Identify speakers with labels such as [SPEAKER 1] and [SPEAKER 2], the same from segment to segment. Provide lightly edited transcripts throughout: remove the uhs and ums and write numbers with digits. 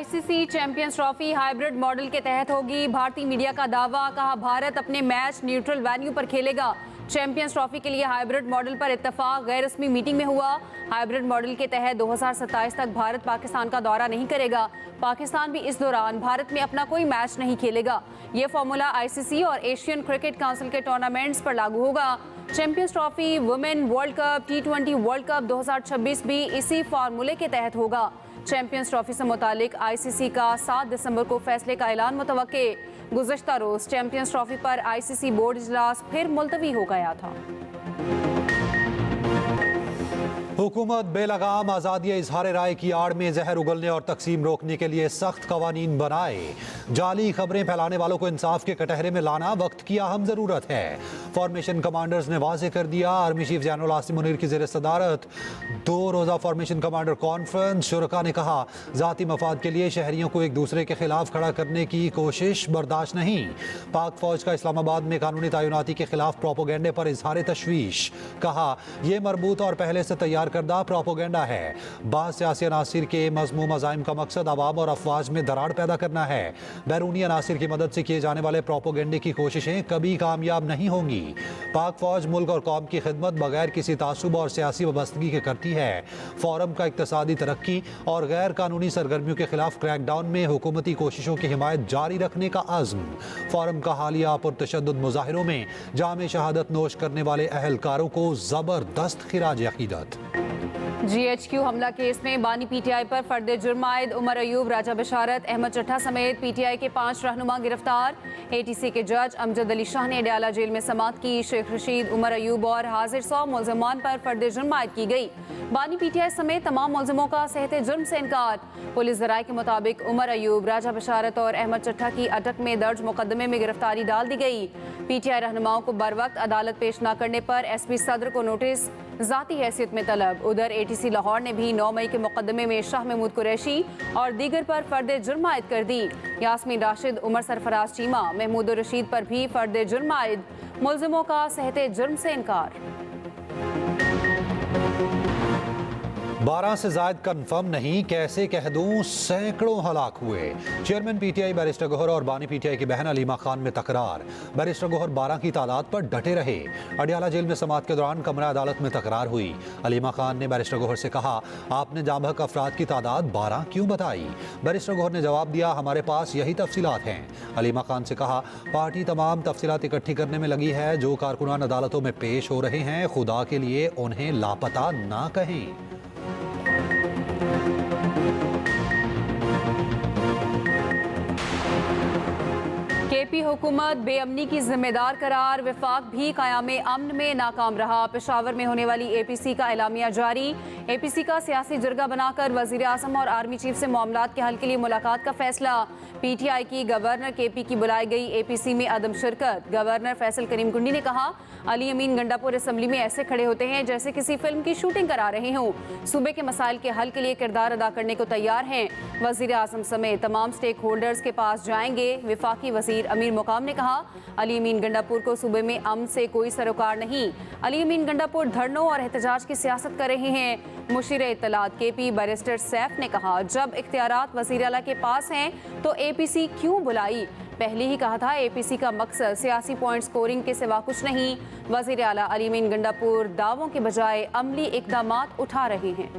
[SPEAKER 1] ICC champions trophy hybrid model के तहत होगी। भारतीय मीडिया का दावा, कहा भारत अपने मैच न्यूट्रल वेन्यू पर खेलेगा। चैंपियंस ट्रॉफी के लिए हाइब्रिड मॉडल पर इत्तेफाक गैर रस्मी मीटिंग में हुआ। हाइब्रिड मॉडल के तहत 2027 तक भारत पाकिस्तान का दौरा नहीं करेगा। पाकिस्तान भी इस दौरान भारत में अपना कोई मैच नहीं खेलेगा। ये फॉर्मूला आईसीसी और एशियन क्रिकेट काउंसिल के टूर्नामेंट्स पर लागू होगा। Champions trophy, women world cup, T20 world cup 2026 भी इसी फार्मूले के तहत होगा। चैंपियंस ट्रॉफी से मुतालिक आईसीसी का 7 दिसंबर को फैसले का ऐलान मुतवक्के। गुज़श्ता रोज चैंपियंस ट्रॉफी पर आईसीसी बोर्ड इजलास फिर मुलतवी हो गया था।
[SPEAKER 2] हुकूमत बेलगाम आज़ादी इजहार राय की आड़ में जहर उगलने और तकसीम रोकने के लिए सख्त कवानीन बनाए। जाली खबरें फैलाने वालों को इंसाफ के कटहरे में लाना वक्त की अहम ज़रूरत है। फॉर्मेशन कमांडर्स ने वाजे कर दिया। Army chief general Asim Munir की ज़ेर सदारत 2 रोज़ा फॉर्मेशन कमांडर कॉन्फ्रेंस। शुरका ने कहा, ज़ाती मफाद के लिए शहरियों को एक दूसरे के खिलाफ खड़ा करने की कोशिश बर्दाश्त नहीं। पाक फौज का इस्लामाबाद में कानूनी तैनाती के खिलाफ प्रोपोगेंडे पर इजहार तशवीश। कहा, यह मरबूत और पहले से तैयार करदा प्रोपोगेंडा है। बाज़ सियासी अनासिर के मज़मूम अज़ाइम का मकसद अवाम और अफवाज में दरार पैदा करना है। बैरूनी अनासिर की मदद से किए जाने वाले प्रोपोगेंडे की कोशिशें कभी कामयाब नहीं होंगी। पाक फौज मुल्क और कौम की खिदमत बगैर किसी तासुब और सियासी वाबस्तगी के करती है। फोरम का इक्तसादी तरक्की और गैर कानूनी सरगर्मियों के खिलाफ क्रैकडाउन में हुकूमती कोशिशों की हिमायत जारी रखने का आज़म। फोरम का हालिया पुरतशद्दुद मुजाहिरों में जामे शहादत नोश करने वाले अहलकारों को ज़बरदस्त खिराज अकीदत।
[SPEAKER 1] GHQ हमला केस में बानी PTI पर फर्द जुर्म आयद। उमर अयूब, राजा बशारत, अहमद चट्टा समेत PTI के 5 रहनुमा गिरफ्तार। ATC के जज अमजद अली शाह ने अडयाला जेल में समाअत की। शेख रशीद, उमर अयूब और हाजिर 100 मुल्ज़िमान पर फर्द जुर्म आयद की गई। बानी PTI समेत तमाम मुल्ज़िमों का सेहते जुर्म से इनकार। पुलिस ज़राए के मुताबिक उमर अयूब, राजा बशारत और अहमद चट्टा की अटक में दर्ज मुकदमे में गिरफ्तारी डाल दी गई। PTI रहनुमाओं को बर वक्त अदालत पेश न करने पर SP सदर को नोटिस, ज़ाती हैसियत में तलब। उधर ATC लाहौर ने भी 9 मई के मुकदमे में शाह महमूद कुरैशी और दीगर पर फर्द जुर्म आयद कर दी। यास्मीन राशिद, उमर सरफराज चीमा, महमूद रशीद पर भी फर्द जुर्म आयद। मुल्ज़िमों का सेहते जुर्म से इनकार।
[SPEAKER 2] 12 से ज़ायद कन्फर्म नहीं, कैसे कह दूं, सैकड़ों हलाक हुए। चेयरमैन PTI बैरिस्टर गौहर और बानी PTI की बहन अलीमा खान में तकरार। बैरिस्टर गौहर 12 की तादाद पर डटे रहे। अडयाला जेल में समाअत के दौरान कमरा अदालत में तकरार हुई। अलीमा खान ने बैरिस्टर गौहर से कहा, आपने जामहक अफराद की तादाद 12 क्यों बताई? बैरिस्टर गौहर ने जवाब दिया, हमारे पास यही तफसीलात हैं। अलीमा खान से कहा, पार्टी तमाम तफसीलात इकट्ठी करने में लगी है। जो कारकुनान अदालतों में पेश हो रहे हैं, खुदा के लिए उन्हें लापता ना कहें।
[SPEAKER 1] KP हुकूमत बेअमनी की जिम्मेदार करार। वफाक भी क़यामे अमन में नाकाम रहा। पेशावर में होने वाली APC का एलामिया जारी। APC का सियासी जरगा बनाकर वज़ीर आज़म और आर्मी चीफ से मामलात के हल के लिए मुलाकात का फैसला। PTI की गवर्नर KP की बुलाई गई APC में अदम शिरकत। गवर्नर फैसल करीम कुंडी ने कहा, अली अमीन गंडापुर असम्बली में ऐसे खड़े होते हैं जैसे किसी फिल्म की शूटिंग करा रहे हों। सूबे के मसाइल के हल के लिए किरदार अदा करने को तैयार हैं। वज़ीर आज़म समेत तमाम स्टेक होल्डर्स के पास जाएंगे। वफाकी वज़ीर अमीर मुकाम ने कहा, अली अमीन गंडापुर को सूबे में अमन से कोई सरोकार नहीं। अली अमीन गंडापुर धरनों और एहतजाज की सियासत कर रहे हैं। मुशीर इत्तलात KP बैरिस्टर सैफ ने कहा, जब इख्तियारात वज़ीर आला के पास हैं तो APC क्यों बुलाई? पहले ही कहा था APC का मकसद सियासी पॉइंट स्कोरिंग के सिवा कुछ नहीं। वज़ीर आला अली अमीन गंडापुर दावों के बजाय अमली इक़दामात उठा रहे हैं।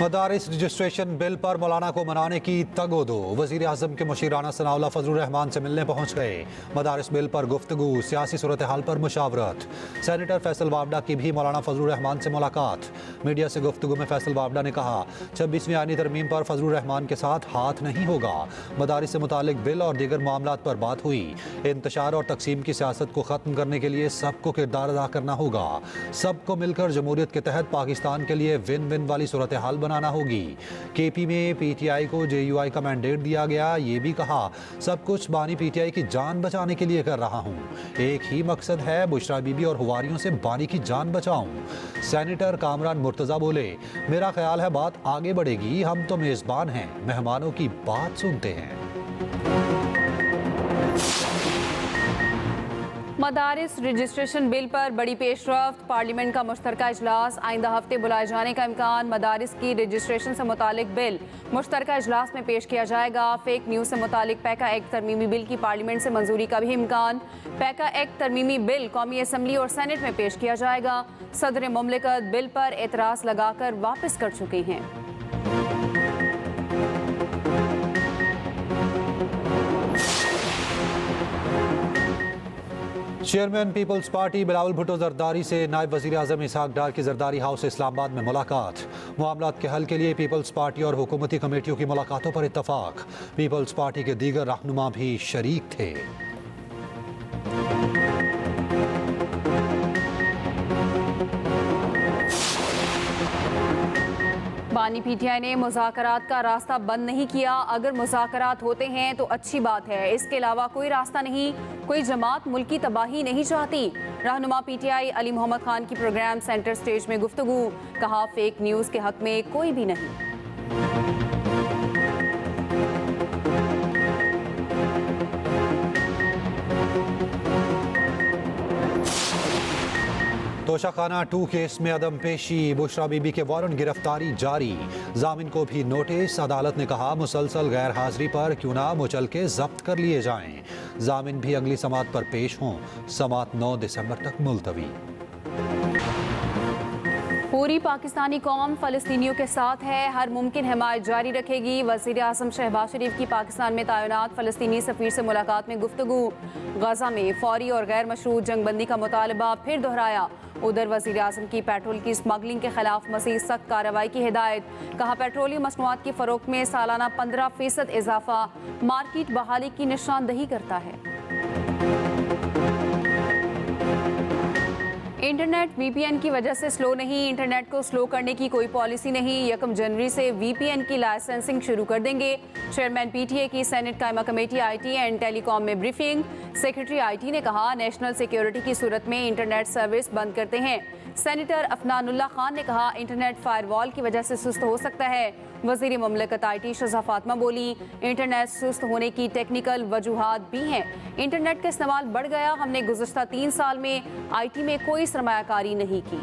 [SPEAKER 2] मदारिस रजिस्ट्रेशन बिल पर मौलाना को मनाने की तगोदो। वज़ीर आज़म के मुशीर राना सनाउल्लाह फजलुर रहमान से मिलने पहुँच गए। मदारिस बिल पर गुफ्तगू, सियासी सूरत हाल पर मुशावरत। सेनेटर फैसल वावडा की भी मौलाना फजलुर रहमान से मुलाकात। मीडिया से गुफ्तगू में फैसल वावडा ने कहा, 26वीं आईनी तरमीम पर फजलुर रहमान के साथ हाथ नहीं होगा। मदारिस से मुतालिक बिल और दीगर मामलात पर बात हुई। इंतशार और तकसीम की सियासत को ख़त्म करने के लिए सबको किरदार अदा करना होगा। सबको मिलकर जमहूरियत के तहत पाकिस्तान के लिए विन विन वाली सूरत हाल बनाना होगी। KP में PTI को JUI का मैंडेट दिया गया। ये भी कहा, सब कुछ बानी PTI की जान बचाने के लिए कर रहा हूँ। एक ही मकसद है, बुशरा बीबी और हुवारियों से बानी की जान बचाऊं। सेनेटर कामरान मुर्तज़ा बोले, मेरा ख्याल है बात आगे बढ़ेगी। हम तो मेज़बान हैं, मेहमानों की बात सुनते हैं।
[SPEAKER 1] मदारिस रजिस्ट्रेशन बिल पर बड़ी पेशरफ्त, पार्लियामेंट का मुश्तरका इजलास आइंदा हफ्ते बुलाए जाने का इम्कान। मदारिस की रजिस्ट्रेशन से मुतालिक बिल मुश्तरका इजलास में पेश किया जाएगा। फेक न्यूज़ से मुतालिक पैका एक्ट तरमीमी बिल की पार्लियामेंट से मंजूरी का भी इम्कान। पैका एक्ट तरमीमी बिल कौमी असम्बली और सेनेट में पेश किया जाएगा। सदर मुमलिकत बिल पर एतराज़ लगाकर वापस कर चुके हैं।
[SPEAKER 2] Chairman peoples party Bilawal Bhutto Zardari से नायब वज़ीर आज़म इसहाक डार की जरदारी हाउस इस्लामाबाद में मुलाकात। मामलात के हल के लिए पीपल्स पार्टी और हुकूमती कमेटियों की मुलाकातों पर इत्तफाक। पीपल्स पार्टी के दीगर रहनुमा भी शरीक थे।
[SPEAKER 1] बानी पीटीआई ने मुज़ाकरात का रास्ता बंद नहीं किया। अगर मुज़ाकरात होते हैं तो अच्छी बात है, इसके अलावा कोई रास्ता नहीं। कोई जमात मुल्क की तबाही नहीं चाहती। रहनुमा पीटीआई अली मोहम्मद खान की प्रोग्राम सेंटर स्टेज में गुफ्तगू, कहा फेक न्यूज़ के हक में कोई भी नहीं।
[SPEAKER 2] तोशाखाना 2 केस में अदम पेशी, बुशरा बीबी के वारंट गिरफ्तारी जारी। जामिन को भी नोटिस। अदालत ने कहा मुसलसल गैर हाजिरी पर क्यों ना मुचल के जब्त कर लिए जाएं। जामिन भी अगली समात पर पेश हों। समात 9 दिसंबर तक मुलतवी।
[SPEAKER 1] पूरी पाकिस्तानी कौम फ़लस्तीनियों के साथ है, हर मुमकिन हिमायत जारी रखेगी। वज़ीर आज़म शहबाज शरीफ की पाकिस्तान में तैनात फ़लस्तीनी सफ़ीर से मुलाकात में गुफ्तगू। गज़ा में फ़ौरी और गैर मशरूत जंगबंदी का मुतालबा फिर दोहराया। उधर वज़ीर आज़म की पेट्रोल की स्मगलिंग के खिलाफ मज़ीद सख्त कार्रवाई की हिदायत। कहा पेट्रोलियम मसनूआत की फ़रोख्त में सालाना 15% इजाफा मार्केट बहाली की निशानदही करता है। इंटरनेट वीपीएन की वजह से स्लो नहीं। इंटरनेट को स्लो करने की कोई पॉलिसी नहीं। 1 जनवरी से वीपीएन की लाइसेंसिंग शुरू कर देंगे। चेयरमैन पीटीए की सेनेट कायमा कमेटी आईटी एंड टेलीकॉम में ब्रीफिंग। सेक्रेटरी आईटी ने कहा नेशनल सिक्योरिटी की सूरत में इंटरनेट सर्विस बंद करते हैं। सेनेटर अफनानुल्लाह खान ने कहा इंटरनेट फायरवॉल की वजह से सुस्त हो सकता है। वज़ीर मुमलिकत आईटी शज़ा फातिमा बोली इंटरनेट सुस्त होने की टेक्निकल वजूहात भी हैं। इंटरनेट का इस्तेमाल बढ़ गया। हमने गुज़श्ता 3 साल में आईटी में कोई सरमायाकारी नहीं की।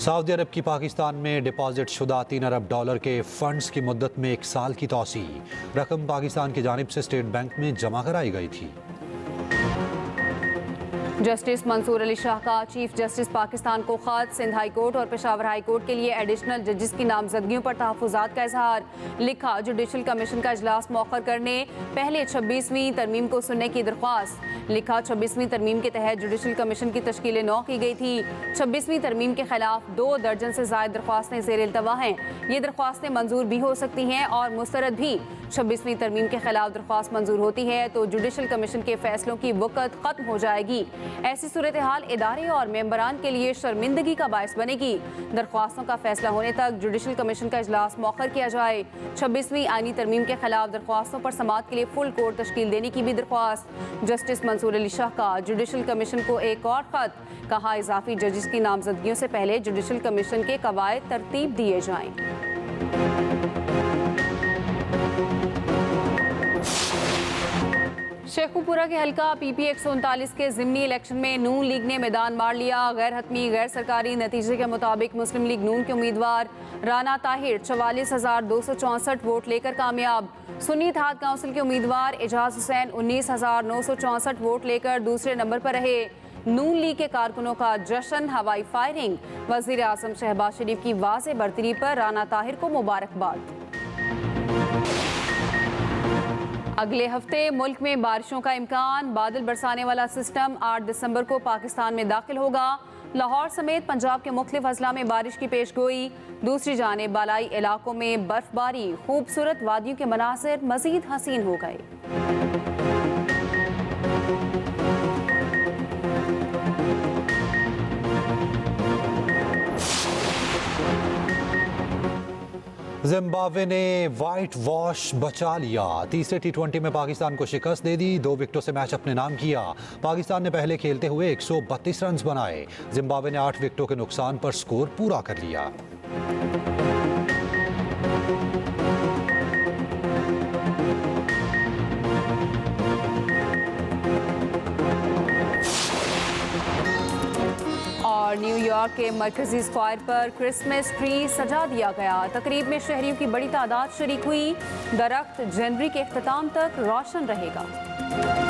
[SPEAKER 2] सऊदी अरब की पाकिस्तान में डिपॉजिट शुदा $3 अरब के फंड्स की मुद्दत में 1 साल की तौसी। रकम पाकिस्तान की जानिब से स्टेट बैंक में जमा कराई गई थी।
[SPEAKER 1] जस्टिस मंसूर अली शाह का चीफ जस्टिस पाकिस्तान को खत। सिंध हाई कोर्ट और पेशावर हाई कोर्ट के लिए एडिशनल जजेस की नामजदगियों पर तहफ़्फ़ुज़ात का इजहार। लिखा जुडिशल कमीशन का इजलास मौखर करने पहले 26वीं तरमीम को सुनने की दरख्वास्त। लिखा 26वीं तरमीम के तहत जुडिशल कमीशन की तश्कील 9 की गई थी। 26वीं तरमीम के खिलाफ 2 दर्जन से ज़ायद दरख्वास्तें ज़ेर इल्तवा हैं। ये दरख्वास्तें मंजूर भी हो सकती हैं और मुस्तरद भी। 26वीं तरमीम के खिलाफ दरख्वास्त मंजूर होती है तो जुडिशल कमीशन के फैसलों की वक़्त ख़त्म हो जाएगी। ऐसी सूरत हाल इदारे और मेंबरान के लिए शर्मिंदगी का बायस बनेगी। दरख्वास्तों का फैसला होने तक जुडिशल कमीशन का इजलास मौखर किया जाए। 26वीं आईनी तरमीम के खिलाफ दरख्वास्तों पर समाअत के लिए फुल कोर्ट तश्कील देने की भी दरख्वास्त। जस्टिस मंसूर अली शाह का जुडिशल कमीशन को एक और खत। कहा इजाफी जजेस की नामजदगियों से पहले जुडिशल कमीशन के कवायद तरतीब दिए जाएं। शेखुपुरा के हल्का पीपी 139 के ज़िमनी इलेक्शन में नून लीग ने मैदान मार लिया। गैर हतमी गैर सरकारी नतीजे के मुताबिक मुस्लिम लीग नून के उम्मीदवार राना ताहिर 44,264 वोट लेकर कामयाब। सुन्नी इत्तेहाद काउंसिल के उम्मीदवार एजाज हुसैन 19,964 वोट लेकर दूसरे नंबर पर रहे। नून लीग के कारकुनों का जश्न, हवाई फायरिंग। वज़ीर आज़म शहबाज शरीफ की वाज़े बरतरी पर राना ताहिर को मुबारकबाद। अगले हफ्ते मुल्क में बारिशों का इम्कान। बादल बरसाने वाला सिस्टम 8 दिसंबर को पाकिस्तान में दाखिल होगा। लाहौर समेत पंजाब के मुख्तलिफ अजला में बारिश की पेशगोई। दूसरी जानिब बालाई इलाकों में बर्फबारी। खूबसूरत वादियों के मनासिर मजीद हसीन हो गए।
[SPEAKER 2] जिम्बाब्वे ने वाइट वॉश बचा लिया। तीसरे T20 में पाकिस्तान को शिकस्त दे दी। 2 विकेटों से मैच अपने नाम किया। पाकिस्तान ने पहले खेलते हुए 132 रन बनाए। जिम्बाब्वे ने 8 विकेटों के नुकसान पर स्कोर पूरा कर लिया।
[SPEAKER 1] और न्यूयॉर्क के मरकजी स्क्वायर पर क्रिसमस ट्री सजा दिया गया। तकरीब में शहरियों की बड़ी तादाद शरीक हुई। दरख्त जनवरी के इख्तिताम तक रोशन रहेगा।